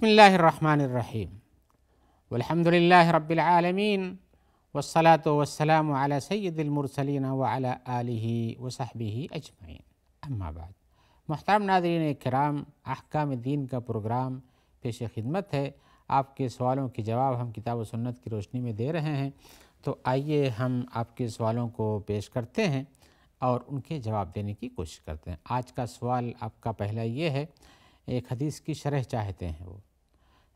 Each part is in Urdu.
بسم اللہ الرحمن الرحیم والحمد للہ رب العالمین والصلاة والسلام علی سید المرسلین وعلی آلہ وصحبہ اجمعین، اما بعد۔ محترم ناظرین کرام، احکام دین کا پروگرام پیش خدمت ہے۔ آپ کے سوالوں کے جواب ہم کتاب و سنت کی روشنی میں دے رہے ہیں، تو آئیے ہم آپ کے سوالوں کو پیش کرتے ہیں اور ان کے جواب دینے کی کوشش کرتے ہیں۔ آج کا سوال آپ کا پہلا یہ ہے، ایک حدیث کی شرح چاہتے ہیں۔ وہ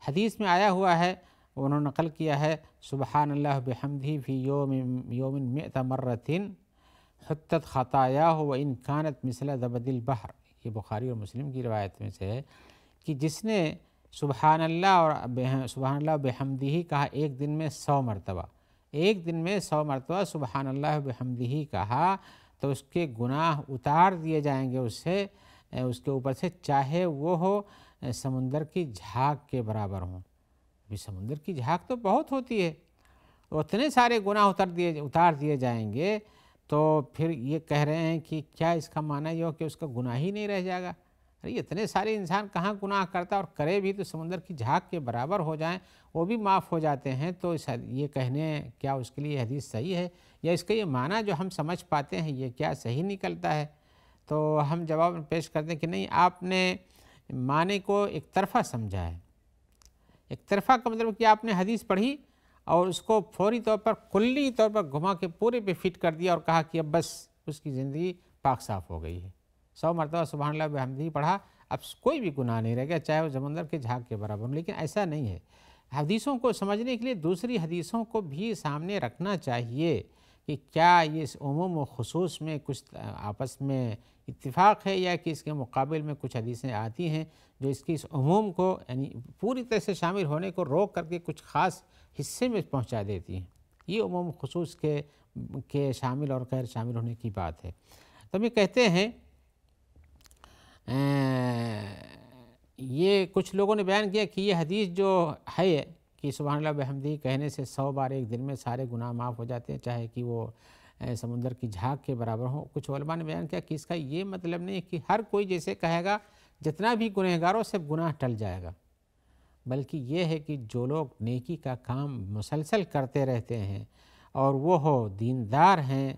حدیث میں آیا ہوا ہے، انہوں نے نقل کیا ہے، سبحان اللہ بحمدہ فی یوم مئۃ مرۃ حطت خطایاہ وان کانت مثل زبد البحر۔ یہ بخاری اور مسلم کی روایت میں سے ہے کہ جس نے سبحان اللہ بحمدہ کہا ایک دن میں 100 مرتبہ، ایک دن میں 100 مرتبہ سبحان اللہ بحمدہ کہا تو اس کے گناہ اتار دیے جائیں گے اس کے اوپر سے، چاہے وہ ہو سمندر کی جھاگ کے برابر ہوں۔ ابھی سمندر کی جھاگ تو بہت ہوتی ہے، اتنے سارے گناہ اتار دیے جائیں گے، تو پھر یہ کہہ رہے ہیں کہ کیا اس کا معنی یہ ہو کہ اس کا گناہ ہی نہیں رہ جائے گا؟ ارے اتنے سارے انسان کہاں گناہ کرتا، اور کرے بھی تو سمندر کی جھاگ کے برابر ہو جائیں، وہ بھی معاف ہو جاتے ہیں۔ تو یہ کہنے کیا اس کے لیے حدیث صحیح ہے، یا اس کا یہ معنی جو ہم سمجھ پاتے ہیں یہ کیا صحیح نکلتا ہے؟ تو ہم جواب پیش کرتے ہیں کہ نہیں، آپ نے معنی کو ایک طرفہ سمجھا ہے۔ ایک طرفہ کا مطلب کہ آپ نے حدیث پڑھی اور اس کو فوری طور پر کلی طور پر گھما کے پورے پہ فٹ کر دیا اور کہا کہ اب بس اس کی زندگی پاک صاف ہو گئی ہے۔ 100 مرتبہ سبحان اللہ بحمدہ پڑھا، اب کوئی بھی گناہ نہیں رہ گیا، چاہے وہ سمندر کے جھاگ کے برابر ہو۔ لیکن ایسا نہیں ہے۔ حدیثوں کو سمجھنے کے لیے دوسری حدیثوں کو بھی سامنے رکھنا چاہیے کہ کیا یہ اس عموم و خصوص میں کچھ آپس میں اتفاق ہے، یا کہ اس کے مقابل میں کچھ حدیثیں آتی ہیں جو اس کی اس عموم کو یعنی پوری طرح سے شامل ہونے کو روک کر کے کچھ خاص حصے میں پہنچا دیتی ہیں۔ یہ عموم خصوص کے شامل اور غیر شامل ہونے کی بات ہے۔ تو یہ کہتے ہیں، یہ کچھ لوگوں نے بیان کیا کہ یہ حدیث جو ہے کہ سبحان اللہ بحمدہ کہنے سے 100 بار ایک دن میں سارے گناہ معاف ہو جاتے ہیں، چاہے کہ وہ سمندر کی جھاگ کے برابر ہوں۔ کچھ علماء نے بیان کیا کہ اس کا یہ مطلب نہیں کہ ہر کوئی جیسے کہے گا جتنا بھی گنہگاروں سے گناہ ٹل جائے گا، بلکہ یہ ہے کہ جو لوگ نیکی کا کام مسلسل کرتے رہتے ہیں اور وہ دیندار ہیں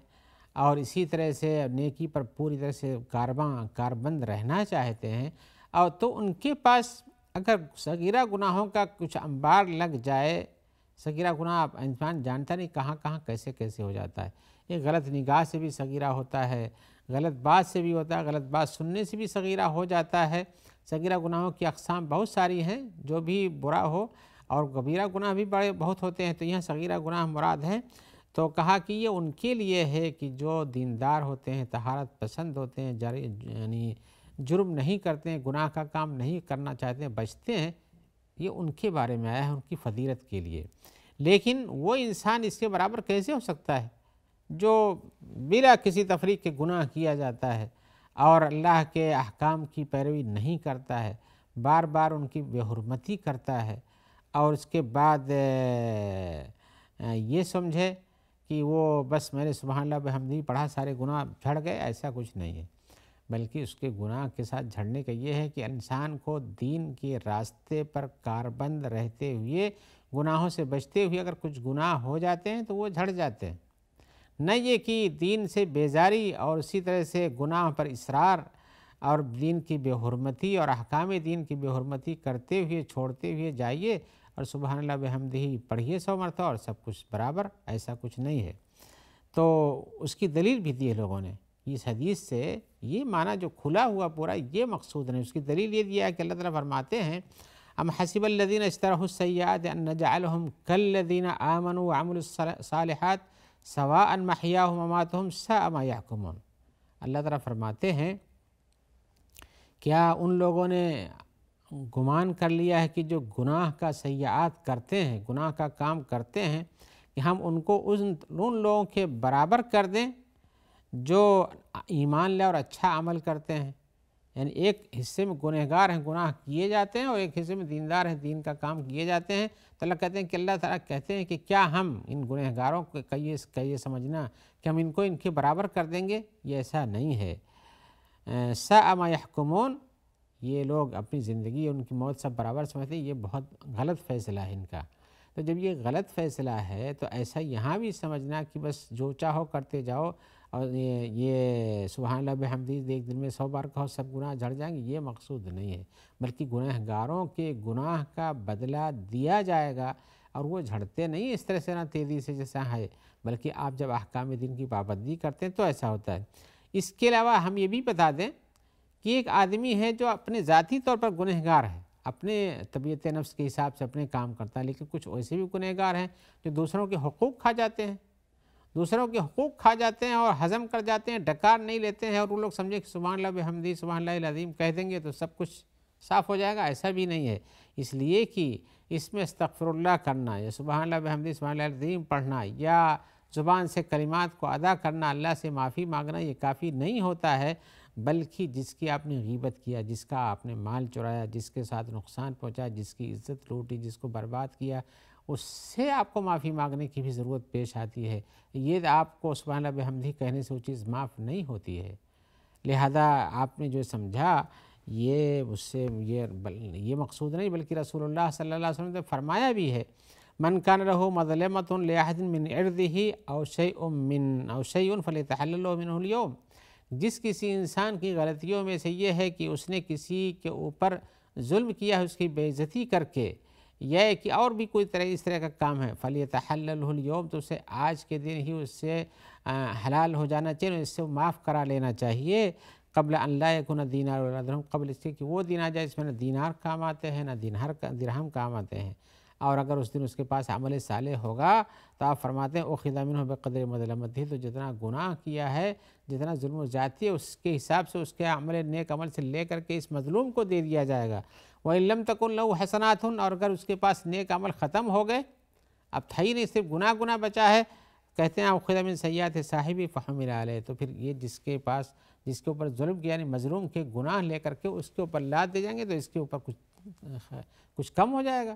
اور اسی طرح سے نیکی پر پوری طرح سے کاربند رہنا چاہتے ہیں، اور تو ان کے پاس اگر صغیرہ گناہوں کا کچھ انبار لگ جائے، صغیرہ گناہ انسان جانتا نہیں کہاں کہاں کیسے ہو جاتا ہے۔ ایک غلط نگاہ سے بھی صغیرہ ہوتا ہے، غلط بات سے بھی ہوتا ہے، غلط بات سننے سے بھی صغیرہ ہو جاتا ہے۔ صغیرہ گناہوں کی اقسام بہت ساری ہیں، جو بھی برا ہو، اور کبیرہ گناہ بھی بہت ہوتے ہیں، تو یہاں صغیرہ گناہ مراد ہیں۔ تو کہا کہ یہ ان کے لیے ہے کہ جو دیندار ہوتے ہیں، طہارت پسند ہوتے ہیں، یعنی جرم نہیں کرتے ہیں، گناہ کا کام نہیں کرنا چاہتے ہیں، بچتے ہیں، یہ ان کے بارے میں آیا ہے، ان کی فضیلت کے لیے۔ لیکن وہ انسان اس کے برابر کیسے ہو سکتا ہے جو بلا کسی تفریق کے گناہ کیا جاتا ہے اور اللہ کے احکام کی پیروی نہیں کرتا ہے، بار بار ان کی بے حرمتی کرتا ہے، اور اس کے بعد یہ سمجھے کہ وہ بس میں نے سبحان اللہ بحمدہ پڑھا سارے گناہ جھڑ گئے؟ ایسا کچھ نہیں ہے، بلکہ اس کے گناہ کے ساتھ جھڑنے کا یہ ہے کہ انسان کو دین کے راستے پر کاربند رہتے ہوئے، گناہوں سے بچتے ہوئے اگر کچھ گناہ ہو جاتے ہیں تو وہ جھڑ جاتے ہیں، نہ یہ کہ دین سے بیزاری اور اسی طرح سے گناہ پر اصرار اور دین کی بے حرمتی اور احکام دین کی بے حرمتی کرتے ہوئے چھوڑتے ہوئے جائیے اور سبحان اللہ بحمدہ پڑھیے 100 مرتبہ اور سب کچھ برابر، ایسا کچھ نہیں ہے۔ تو اس کی دلیل بھی دی ہے لوگوں نے، اس حدیث سے یہ معنی جو کھلا ہوا پورا یہ مقصود نہیں، اس کی دلیل یہ دیا ہے کہ اللہ تعالیٰ فرماتے ہیں، ام حسب الذین اجترحوا السیئات ان نجعلہم کالذین آمنوا وعملوا الصالحات سواء محیاہم ومماتہم ساء ما یحکمون۔ اللہ تعالیٰ فرماتے ہیں، کیا ان لوگوں نے گمان کر لیا ہے کہ جو گناہ کا سیئات کرتے ہیں، گناہ کا کام کرتے ہیں، کہ ہم ان کو ان لوگوں کے برابر کر دیں جو ایمان لے اور اچھا عمل کرتے ہیں؟ یعنی ایک حصے میں گنہگار ہیں، گناہ کیے جاتے ہیں، اور ایک حصے میں دیندار ہیں، دین کا کام کیے جاتے ہیں۔ تو اللہ کہتے ہیں کہ اللہ تعالیٰ کہتے ہیں کہ کیا ہم ان گنہگاروں کا یہ سمجھنا کہ ہم ان کے برابر کر دیں گے؟ یہ ایسا نہیں ہے۔ ساء ما یحکمون، یہ لوگ اپنی زندگی اور ان کی موت سب برابر سمجھتے ہیں، یہ بہت غلط فیصلہ ہے ان کا۔ تو جب یہ غلط فیصلہ ہے تو ایسا یہاں بھی سمجھنا کہ بس جو چاہو کرتے جاؤ، اور یہ سبحان اللہ بحمدہ ایک دن میں 100 بار کہو سب گناہ جھڑ جائیں گے، یہ مقصود نہیں ہے، بلکہ گناہ گاروں کے گناہ کا بدلہ دیا جائے گا، اور وہ جھڑتے نہیں اس طرح سے نہ تیزی سے جیسا ہے، بلکہ آپ جب احکام دین کی پابندی کرتے ہیں تو ایسا ہوتا ہے۔ اس کے علاوہ ہم یہ بھی بتا دیں کہ ایک آدمی ہے جو اپنے ذاتی طور پر گنہگار ہے، اپنے طبیعت نفس کے حساب سے اپنے کام کرتا ہے، لیکن کچھ ایسے بھی گنہگار ہیں جو دوسروں کے حقوق کھا جاتے ہیں، دوسروں کے حقوق کھا جاتے ہیں اور ہضم کر جاتے ہیں، ڈکار نہیں لیتے ہیں، اور وہ لوگ سمجھے کہ سبحان اللہ بحمدہ سبحان اللہ العظیم کہہ دیں گے تو سب کچھ صاف ہو جائے گا، ایسا بھی نہیں ہے۔ اس لیے کہ اس میں استغفر اللہ کرنا یا سبحان اللہ بحمدہ سبحان اللہ العظیم پڑھنا یا زبان سے کلمات کو ادا کرنا، اللہ سے معافی مانگنا، یہ کافی نہیں ہوتا ہے، بلکہ جس کی آپ نے غیبت کیا، جس کا آپ نے مال چرایا، جس کے ساتھ نقصان پہنچایا، جس کی عزت لوٹی، جس کو برباد کیا، اس سے آپ کو معافی مانگنے کی بھی ضرورت پیش آتی ہے۔ یہ آپ کو سبحان اللہ بحمدہ کہنے سے وہ چیز معاف نہیں ہوتی ہے۔ لہذا آپ نے جو سمجھا یہ اس سے یہ مقصود نہیں، بلکہ رسول اللہ صلی اللہ علیہ وسلم نے فرمایا بھی ہے، من کان لہ مظلمۃ لأحد من عرضہ او شیء فلیتحلل منہ اليوم، جس کسی انسان کی غلطیوں میں سے یہ ہے کہ اس نے کسی کے اوپر ظلم کیا ہے اس کی بے عزتی کر کے، یا کہ اور بھی کوئی اس طرح کا کام ہے، فلیتحلل اليوم، تو اسے آج کے دن ہی اس سے حلال ہو جانا چاہیے، اس سے معاف کرا لینا چاہیے، قبل ان لا یکون دینار ولا درہم، قبل اس کے کہ وہ دن آ جائے اس میں نہ دینار کام آتے ہیں نہ درہم کام آتے ہیں۔ اور اگر اس دن اس کے پاس عمل صالح ہوگا تو آپ فرماتے ہیں اخذ منہ بقدر مظلمتہ، تو جتنا گناہ کیا ہے، جتنا ظلم و زیادتی ہے، اس کے حساب سے اس کے نیک عمل سے لے کر کے اس مظلوم کو دے دیا جائے گا۔ وَإِن لَمْ تَكُنْ لَهُ حَسَنَاتٌ، اور اگر اس کے پاس نیک عمل ختم ہو گئے، اب تھا ہی نہیں، صرف گناہ بچا ہے، کہتے ہیں اخذ من سیئات صاحبہ فحمل علیہ، تو پھر یہ جس کے اوپر ظلم کیا، یعنی مظلوم کے گناہ لے کر کے اس کے اوپر لاد دے جائیں گے، تو اس کے اوپر کچھ کم ہو جائے گا،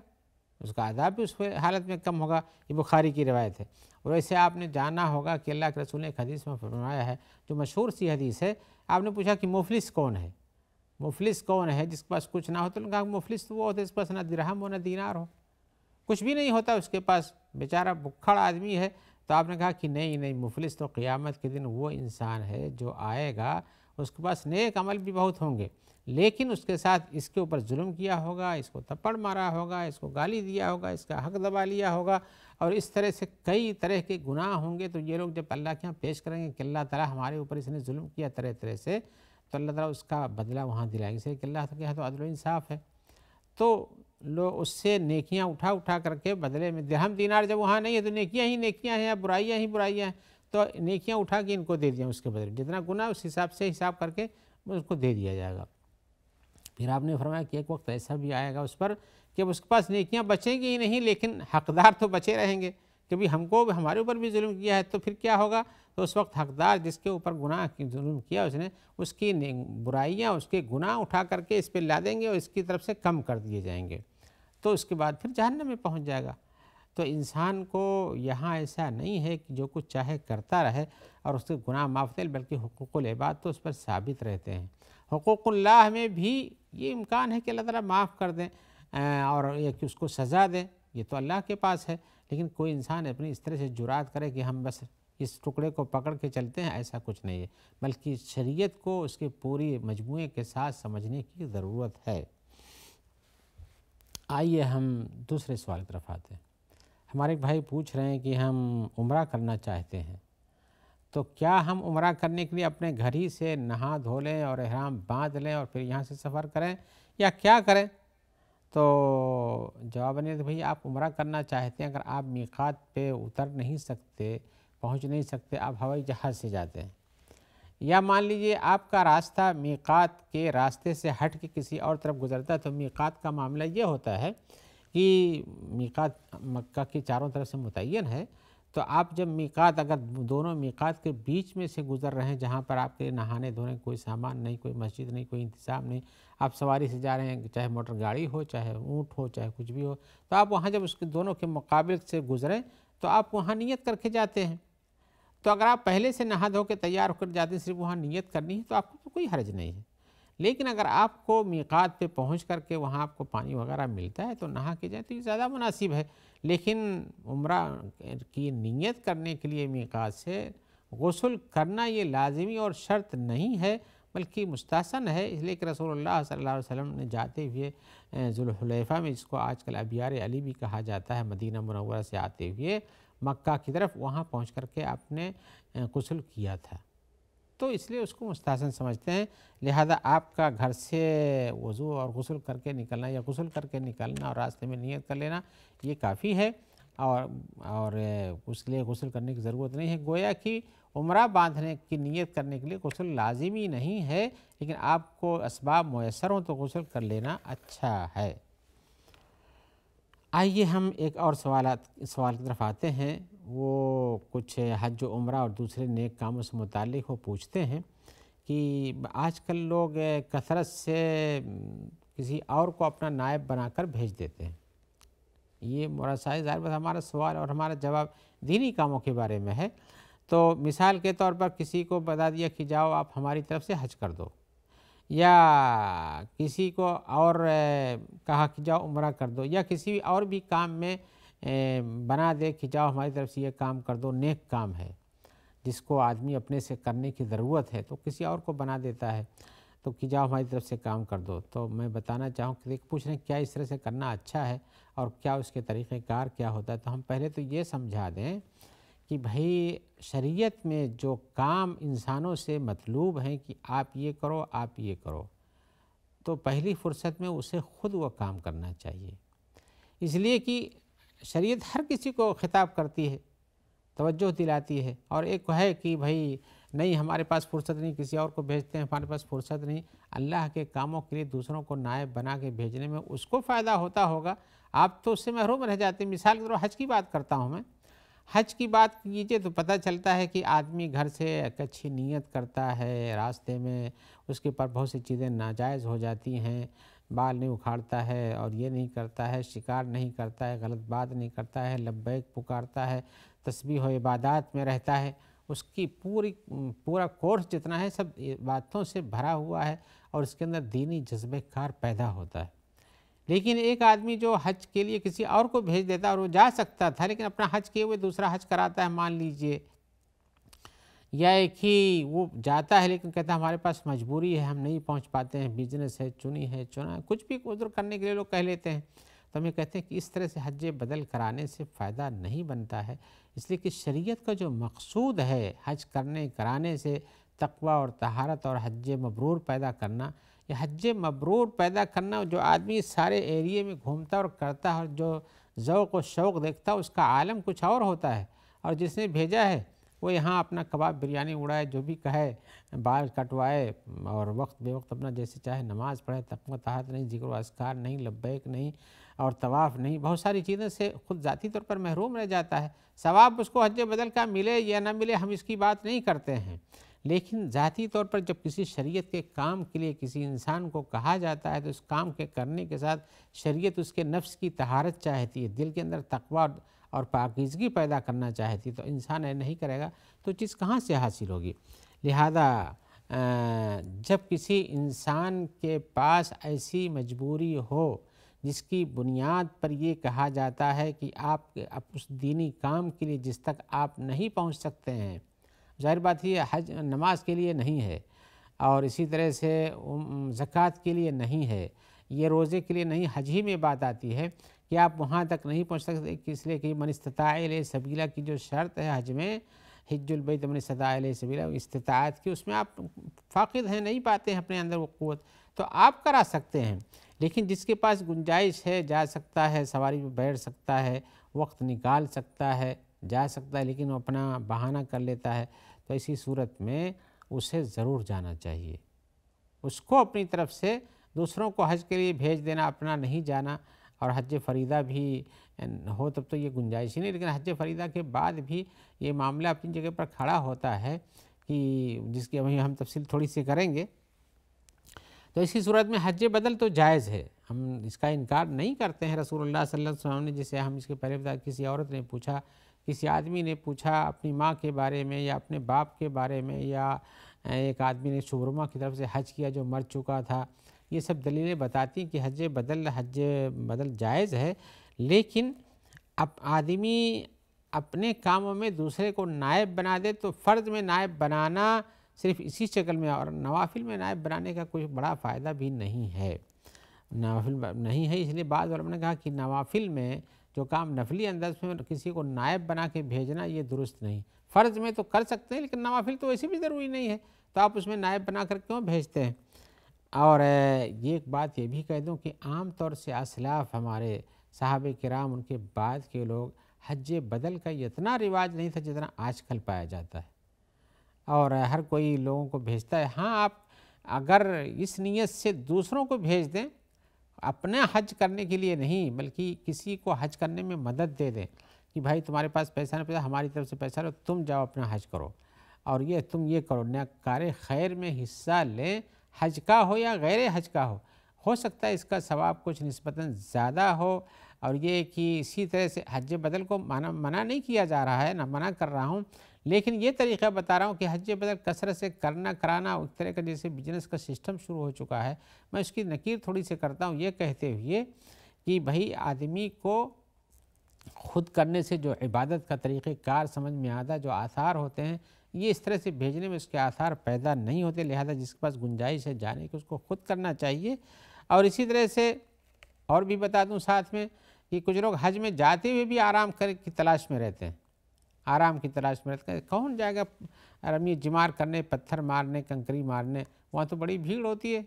اس کا عذاب بھی اس حالت میں کم ہوگا۔ یہ بخاری کی روایت ہے۔ اور ویسے آپ نے جانا ہوگا کہ اللہ کے رسول نے ایک حدیث میں فرمایا ہے جو مشہور سی حدیث ہے، آپ نے پوچھا کہ مفلس کون ہے؟ مفلس کون ہے جس کے پاس کچھ نہ ہو؟ تو کہا مفلس تو وہ ہوتا ہے جس کے پاس نہ درہم ہو نہ دینار ہو، کچھ بھی نہیں ہوتا اس کے پاس، بیچارہ بھکھڑ آدمی ہے۔ تو آپ نے کہا کہ نہیں، مفلس تو قیامت کے دن وہ انسان ہے جو آئے گا، اس کے پاس نیک عمل بھی بہت ہوں گے، لیکن اس کے ساتھ اس کے اوپر ظلم کیا ہوگا، اس کو تھپڑ مارا ہوگا، اس کو گالی دیا ہوگا، اس کا حق دبا لیا ہوگا، اور اس طرح سے کئی طرح کے گناہ ہوں گے۔ تو یہ لوگ جب اللہ کے ہاں پیش کریں گے کہ اللہ تعالیٰ ہمارے اوپر اس نے ظلم کیا طرح سے، تو اللہ تعالیٰ اس کا بدلہ وہاں دلائیں گے، کہ اللہ کے ہاں تو عدل و انصاف ہے۔ تو لوگ اس سے نیکیاں اٹھا کر کے بدلے میں، درہم دینار جب وہاں نہیں ہے تو نیکیاں ہی نیکیاں ہیں، برائیاں ہی برائیاں ہیں، تو نیکیاں اٹھا کے ان کو دے دیا، اس کے بدلے جتنا گناہ اس حساب سے حساب کر کے اس کو دے دیا جائے گا۔ پھر آپ نے فرمایا کہ ایک وقت ایسا بھی آئے گا اس پر کہ اب اس کے پاس نیکیاں بچیں گی ہی نہیں، لیکن حقدار تو بچے رہیں گے کہ بھی ہمارے اوپر بھی ظلم کیا ہے، تو پھر کیا ہوگا؟ تو اس وقت حقدار جس کے اوپر گناہ کی ظلم کیا اس نے، اس کی برائیاں، اس کے گناہ اٹھا کر کے اس پہ لا دیں گے اور اس کی طرف سے کم کر دیے جائیں گے، تو اس کے بعد پھر جہنم میں پہنچ جائے گا۔ تو انسان کو یہاں ایسا نہیں ہے کہ جو کچھ چاہے کرتا رہے اور اس کے گناہ معاف ہوتے، بلکہ حقوق العباد تو اس پر ثابت رہتے ہیں۔ حقوق اللہ میں بھی یہ امکان ہے کہ اللہ تعالیٰ معاف کر دیں اور یہ کہ اس کو سزا دیں، یہ تو اللہ کے پاس ہے، لیکن کوئی انسان اپنی اس طرح سے جرات کرے کہ ہم بس اس ٹکڑے کو پکڑ کے چلتے ہیں، ایسا کچھ نہیں ہے، بلکہ شریعت کو اس کے پوری مجموعے کے ساتھ سمجھنے کی ضرورت ہے۔ آئیے ہم دوسرے سوال کی طرف آتے ہیں۔ ہمارے بھائی پوچھ رہے ہیں کہ ہم عمرہ کرنا چاہتے ہیں، تو کیا ہم عمرہ کرنے کے لیے اپنے گھر ہی سے نہا دھو لیں اور احرام باندھ لیں اور پھر یہاں سے سفر کریں، یا کیا کریں؟ تو جواب نہیں ہے، بھئی آپ عمرہ کرنا چاہتے ہیں، اگر آپ میقات پہ اتر نہیں سکتے، پہنچ نہیں سکتے، آپ ہوائی جہاز سے جاتے ہیں، یا مان لیجئے آپ کا راستہ میقات کے راستے سے ہٹ کے کسی اور طرف گزرتا ہے، تو میقات کا معاملہ یہ ہوتا ہے کہ میقات مکہ کے چاروں طرف سے متعین ہے، تو آپ جب میقات، اگر دونوں میقات کے بیچ میں سے گزر رہے ہیں جہاں پر آپ کے نہانے دھونے کوئی سامان نہیں، کوئی مسجد نہیں، کوئی انتظام نہیں، آپ سواری سے جا رہے ہیں، چاہے موٹر گاڑی ہو، چاہے اونٹ ہو، چاہے کچھ بھی ہو، تو آپ وہاں جب اس کے دونوں کے مقابل سے گزریں تو آپ وہاں نیت کر کے جاتے ہیں۔ تو اگر آپ پہلے سے نہا دھو کے تیار ہو کر جاتے ہیں، صرف وہاں نیت کرنی ہے، تو آپ کو کوئی حرج نہیں ہے، لیکن اگر آپ کو میقات پہ پہنچ کر کے وہاں آپ کو پانی وغیرہ ملتا ہے تو نہا کے جائیں تو یہ زیادہ مناسب ہے۔ لیکن عمرہ کی نیت کرنے کے لیے میقات سے غسل کرنا یہ لازمی اور شرط نہیں ہے بلکہ مستحسن ہے، اس لیے کہ رسول اللہ صلی اللہ علیہ وسلم نے جاتے ہوئے ذوالحلیفہ میں، جس کو آج کل ابیار علی بھی کہا جاتا ہے، مدینہ منورہ سے آتے ہوئے مکہ کی طرف، وہاں پہنچ کر کے آپ نے غسل کیا تھا، تو اس لیے اس کو مستحسن سمجھتے ہیں۔ لہذا آپ کا گھر سے وضو اور غسل کر کے نکلنا یا غسل کر کے نکلنا اور راستے میں نیت کر لینا یہ کافی ہے، اور اس لیے غسل کرنے کی ضرورت نہیں ہے۔ گویا کہ عمرہ باندھنے کی نیت کرنے کے لیے غسل لازمی نہیں ہے، لیکن آپ کو اسباب میسر ہوں تو غسل کر لینا اچھا ہے۔ آئیے ہم ایک اور سوال کی طرف آتے ہیں۔ وہ کچھ حج و عمرہ اور دوسرے نیک کاموں سے متعلق وہ پوچھتے ہیں کہ آج کل لوگ کثرت سے کسی اور کو اپنا نائب بنا کر بھیج دیتے ہیں۔ یہ مراسائل ظاہر بات ہمارا سوال اور ہمارا جواب دینی کاموں کے بارے میں ہے۔ تو مثال کے طور پر کسی کو بتا دیا کہ جاؤ آپ ہماری طرف سے حج کر دو، یا کسی کو اور کہا کہ جاؤ عمرہ کر دو، یا کسی اور بھی کام میں بنا دے کہ جاؤ ہماری طرف سے یہ کام کر دو، نیک کام ہے جس کو آدمی اپنے سے کرنے کی ضرورت ہے تو کسی اور کو بنا دیتا ہے، تو کہ جاؤ ہماری طرف سے کام کر دو۔ تو میں بتانا چاہوں کہ پوچھ رہے ہیں کیا اس طرح سے کرنا اچھا ہے اور کیا اس کے طریقہ کار کیا ہوتا ہے، تو ہم پہلے تو یہ سمجھا دیں کہ بھائی شریعت میں جو کام انسانوں سے مطلوب ہیں کہ آپ یہ کرو آپ یہ کرو، تو پہلی فرصت میں اسے خود وہ کام کرنا چاہیے، اس لیے کہ شریعت ہر کسی کو خطاب کرتی ہے، توجہ دلاتی ہے، اور ایک ہے کہ بھائی نہیں ہمارے پاس فرصت نہیں، کسی اور کو بھیجتے ہیں، ہمارے پاس فرصت نہیں۔ اللہ کے کاموں کے لیے دوسروں کو نائب بنا کے بھیجنے میں اس کو فائدہ ہوتا ہوگا، آپ تو اس سے محروم رہ جاتے ہیں۔ مثال کے طور پر حج کی بات کرتا ہوں میں، حج کی بات کیجئے تو پتہ چلتا ہے کہ آدمی گھر سے ایک اچھی نیت کرتا ہے، راستے میں اس کے پر بہت سی چیزیں ناجائز ہو جاتی ہیں، بال نہیں اکھاڑتا ہے اور یہ نہیں کرتا ہے، شکار نہیں کرتا ہے، غلط بات نہیں کرتا ہے، لبیک پکارتا ہے، تسبیح و عبادات میں رہتا ہے، اس کی پورا کورس جتنا ہے سب باتوں سے بھرا ہوا ہے اور اس کے اندر دینی جذبہ کار پیدا ہوتا ہے۔ لیکن ایک آدمی جو حج کے لیے کسی اور کو بھیج دیتا ہے اور وہ جا سکتا تھا لیکن اپنا حج کیے ہوئے دوسرا حج کراتا ہے، مان لیجئے، یا ایک ہی وہ جاتا ہے لیکن کہتا ہے ہمارے پاس مجبوری ہے ہم نہیں پہنچ پاتے ہیں، بزنس ہے، چنا ہے، کچھ بھی عذر کرنے کے لیے لوگ کہہ لیتے ہیں، تو ہم یہ کہتے ہیں کہ اس طرح سے حج بدل کرانے سے فائدہ نہیں بنتا ہے، اس لیے کہ شریعت کا جو مقصود ہے حج کرانے سے تقوی اور طہارت اور حج مبرور پیدا کرنا، یہ حج مبرور پیدا کرنا جو آدمی سارے ایریے میں گھومتا اور کرتا ہے اور جو ذوق و شوق دیکھتا ہے اس کا عالم کچھ اور ہوتا ہے، اور جس نے بھیجا ہے وہ یہاں اپنا کباب بریانی اڑائے، جو بھی کہے، بال کٹوائے اور وقت بے وقت اپنا جیسے چاہے نماز پڑھے، تقوی طہارت نہیں، ذکر و اذکار نہیں، لبیک نہیں اور طواف نہیں، بہت ساری چیزوں سے خود ذاتی طور پر محروم رہ جاتا ہے۔ ثواب اس کو حج بدل کا ملے یا نہ ملے ہم اس کی بات نہیں کرتے ہیں، لیکن ذاتی طور پر جب کسی شریعت کے کام کے لیے کسی انسان کو کہا جاتا ہے تو اس کام کے کرنے کے ساتھ شریعت اس کے نفس کی طہارت چاہتی ہے، دل کے اندر تقوی اور پاکیزگی پیدا کرنا چاہتی، تو انسان نہیں کرے گا تو چیز کہاں سے حاصل ہوگی؟ لہذا جب کسی انسان کے پاس ایسی مجبوری ہو جس کی بنیاد پر یہ کہا جاتا ہے کہ آپ اس دینی کام کے لیے جس تک آپ نہیں پہنچ سکتے ہیں، ظاہر بات یہ حج نماز کے لیے نہیں ہے اور اسی طرح سے زکوٰۃ کے لیے نہیں ہے، یہ روزے کے لیے نہیں، حج ہی میں بات آتی ہے کہ آپ وہاں تک نہیں پہنچ سکتے، اس لیے کہ من استطاع الیہ سبیلا کی جو شرط ہے حج میں، حج البیت من استطاع الیہ سبیلا، استطاعت کی، اس میں آپ فاقد ہیں، نہیں پاتے ہیں اپنے اندر وہ قوت، تو آپ کرا سکتے ہیں، لیکن جس کے پاس گنجائش ہے جا سکتا ہے، سواری پہ بیٹھ سکتا ہے، وقت نکال سکتا ہے، جا سکتا ہے، لیکن وہ اپنا بہانہ کر لیتا ہے، تو اسی صورت میں اسے ضرور جانا چاہیے، اس کو اپنی طرف سے دوسروں کو حج کے لیے بھیج دینا، اپنا نہیں جانا، اور حج فریضہ بھی ہو تب تو یہ گنجائش ہی نہیں، لیکن حج فریضہ کے بعد بھی یہ معاملہ اپنی جگہ پر کھڑا ہوتا ہے کہ جس کی ابھی ہم تفصیل تھوڑی سی کریں گے، تو اسی صورت میں حج بدل تو جائز ہے، ہم اس کا انکار نہیں کرتے ہیں۔ رسول اللہ صلی اللہ علیہ وسلم نے، جسے ہم اس کے پہلے بتا، کسی عورت نے پوچھا، کسی آدمی نے پوچھا اپنی ماں کے بارے میں یا اپنے باپ کے بارے میں یا ایک آدمی نے شبرما کی طرف سے حج کیا جو مر چکا تھا. یہ سب دلیلیں بتاتی ہیں کہ حج بدل جائز ہے، لیکن اب آدمی اپنے کاموں میں دوسرے کو نائب بنا دے تو فرض میں نائب بنانا صرف اسی شکل میں، اور نوافل میں نائب بنانے کا کوئی بڑا فائدہ بھی نہیں ہے. نوافل نہیں ہے، اس لیے بعض علماء نے کہا کہ نوافل میں جو کام نفلی انداز میں کسی کو نائب بنا کے بھیجنا یہ درست نہیں. فرض میں تو کر سکتے ہیں لیکن نوافل تو ویسے بھی ضروری نہیں ہے، تو آپ اس میں نائب بنا کر کیوں بھیجتے ہیں؟ اور یہ ایک بات یہ بھی کہہ دوں کہ عام طور سے اسلاف ہمارے صحابہ کرام، ان کے بعد کے لوگ، حج بدل کا اتنا رواج نہیں تھا جتنا آج کل پایا جاتا ہے، اور ہر کوئی لوگوں کو بھیجتا ہے. ہاں، آپ اگر اس نیت سے دوسروں کو بھیج دیں، اپنے حج کرنے کے لیے نہیں بلکہ کسی کو حج کرنے میں مدد دے دیں کہ بھائی تمہارے پاس پیسہ نہیں، پیسہ ہماری طرف سے پیسہ لو، تم جاؤ اپنا حج کرو، اور یہ تم یہ کرو، کار خیر میں حصہ لیں، حج کا ہو یا غیر حج کا ہو سکتا ہے اس کا ثواب کچھ نسبتاً زیادہ ہو. اور یہ کہ اسی طرح سے حج بدل کو منع نہیں کیا جا رہا ہے، نہ منع کر رہا ہوں، لیکن یہ طریقہ بتا رہا ہوں کہ حج بدل کثرت سے کرانا اس طرح کا جیسے بزنس کا سسٹم شروع ہو چکا ہے. میں اس کی نکیر تھوڑی سی کرتا ہوں، یہ کہتے ہوئے کہ بھائی آدمی کو خود کرنے سے جو عبادت کا طریقہ کار سمجھ میں آتا، جو آثار ہوتے ہیں، یہ اس طرح سے بھیجنے میں اس کے آثار پیدا نہیں ہوتے. لہذا جس کے پاس گنجائش ہے جانے کی اس کو خود کرنا چاہیے. اور اسی طرح سے اور بھی بتا دوں ساتھ میں کہ کچھ لوگ حج میں جاتے ہوئے بھی آرام کی تلاش میں رہتے ہیں، آرام کی تلاش میں رہتے ہیں. کون جائے گا رمی جمار کرنے، پتھر مارنے، کنکری مارنے؟ وہاں تو بڑی بھیڑ ہوتی ہے.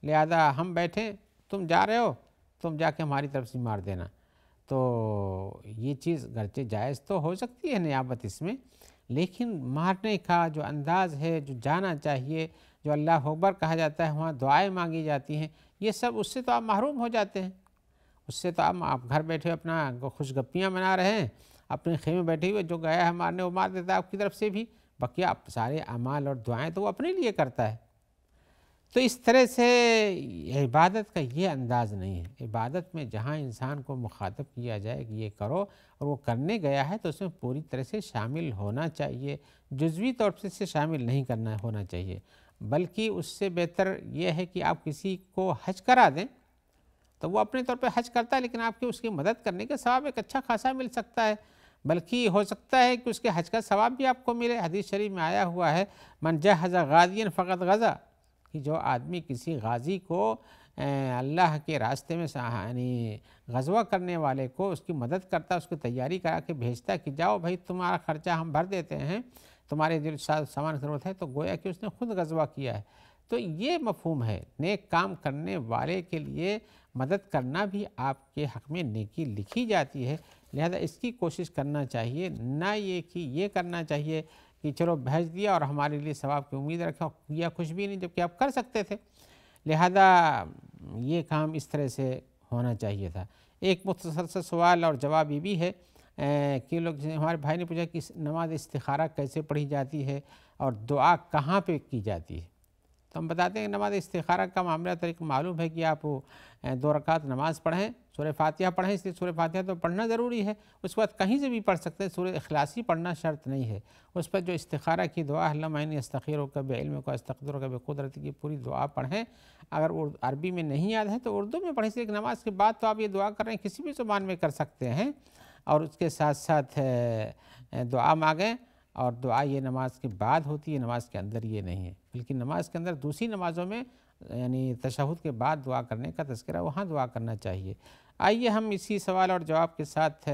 لہذا ہم بیٹھیں، تم جا رہے ہو، تم جا کے ہماری طرف سے مار دینا. تو یہ چیز گرچہ جائز تو ہو سکتی ہے نیابت اس میں، لیکن مارنے کا جو انداز ہے، جو جانا چاہیے، جو اللہ اکبر کہا جاتا ہے، وہاں دعائیں مانگی جاتی ہیں، یہ سب اس سے تو آپ محروم ہو جاتے ہیں. اس سے تو آپ گھر بیٹھے اپنا خوش گپیاں منا رہے ہیں، اپنے خیمے بیٹھے ہوئے، جو گیا ہے مارنے وہ مار دیتا ہے آپ کی طرف سے بھی، بقیہ سارے اعمال اور دعائیں تو وہ اپنے لیے کرتا ہے. تو اس طرح سے عبادت کا یہ انداز نہیں ہے. عبادت میں جہاں انسان کو مخاطب کیا جائے کہ یہ کرو اور وہ کرنے گیا ہے تو اس میں پوری طرح سے شامل ہونا چاہیے، جزوی طور سے شامل نہیں ہونا چاہیے. بلکہ اس سے بہتر یہ ہے کہ آپ کسی کو حج کرا دیں تو وہ اپنے طور پہ حج کرتا ہے، لیکن آپ کی اس کی مدد کرنے کا ثواب ایک اچھا خاصا مل سکتا ہے. بلکہ ہو سکتا ہے کہ اس کے حج کا ثواب بھی آپ کو ملے. حدیث شریف میں آیا ہوا ہے، من جہز غازیا فقط غزا، کہ جو آدمی کسی غازی کو اللہ کے راستے میں یعنی غزوہ کرنے والے کو اس کی مدد کرتا، اس کی تیاری کرا کے بھیجتا کہ جاؤ بھائی تمہارا خرچہ ہم بھر دیتے ہیں، تمہارے دل سامان کی ضرورت ہے، تو گویا کہ اس نے خود غزوہ کیا ہے. تو یہ مفہوم ہے، نیک کام کرنے والے کے لیے مدد کرنا بھی آپ کے حق میں نیکی لکھی جاتی ہے. لہذا اس کی کوشش کرنا چاہیے، نہ یہ کہ یہ کرنا چاہیے کہ چلو بھیج دیا اور ہمارے لیے ثواب کی امید رکھا، کیا کچھ بھی نہیں جبکہ آپ کر سکتے تھے. لہذا یہ کام اس طرح سے ہونا چاہیے تھا. ایک مختصر سا سوال اور جواب یہ بھی ہے کہ لوگ ہمارے بھائی نے پوچھا کہ نماز استخارہ کیسے پڑھی جاتی ہے اور دعا کہاں پہ کی جاتی ہے. تو ہم بتاتے ہیں کہ نماز استخارہ کا معاملہ طریقہ معلوم ہے کہ آپ 2 رکعت نماز پڑھیں، سورہ فاتحہ پڑھیں، اس لیے سورہ فاتحہ تو پڑھنا ضروری ہے. اس کے بعد کہیں سے بھی پڑھ سکتے ہیں، سورہ اخلاصی پڑھنا شرط نہیں ہے. اس پر جو استخارہ کی دعا اللہم انی استخیرک بعلمک واستقدرک بقدرتک کی پوری دعا پڑھیں. اگر عربی میں نہیں یاد ہے تو اردو میں پڑھیں. ایک نماز کے بعد تو آپ یہ دعا کر رہے ہیں، کسی بھی زبان میں کر سکتے ہیں، اور اس کے ساتھ ساتھ دعا مانگیں. اور دعا یہ نماز کے بعد ہوتی ہے، نماز کے اندر یہ نہیں ہے. بلکہ نماز کے اندر دوسری نمازوں میں یعنی تشہد کے بعد دعا کرنے کا تذکرہ، وہاں دعا کرنا چاہیے. آئیے ہم اسی سوال اور جواب کے ساتھ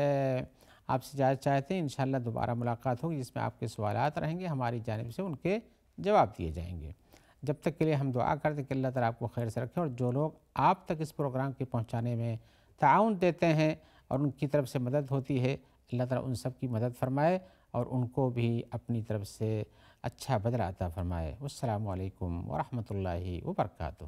آپ سے اجازت چاہتے ہیں. انشاءاللہ دوبارہ ملاقات ہوگی جس میں آپ کے سوالات رہیں گے، ہماری جانب سے ان کے جواب دیے جائیں گے. جب تک کے لیے ہم دعا کرتے ہیں کہ اللہ تعالیٰ آپ کو خیر سے رکھے، اور جو لوگ آپ تک اس پروگرام کے پہنچانے میں تعاون دیتے ہیں اور ان کی طرف سے مدد ہوتی ہے، اللہ تعالیٰ ان سب کی مدد فرمائے اور ان کو بھی اپنی طرف سے اچھا بدلہ عطا فرمائے. والسلام علیکم ورحمۃ اللہ وبرکاتہ.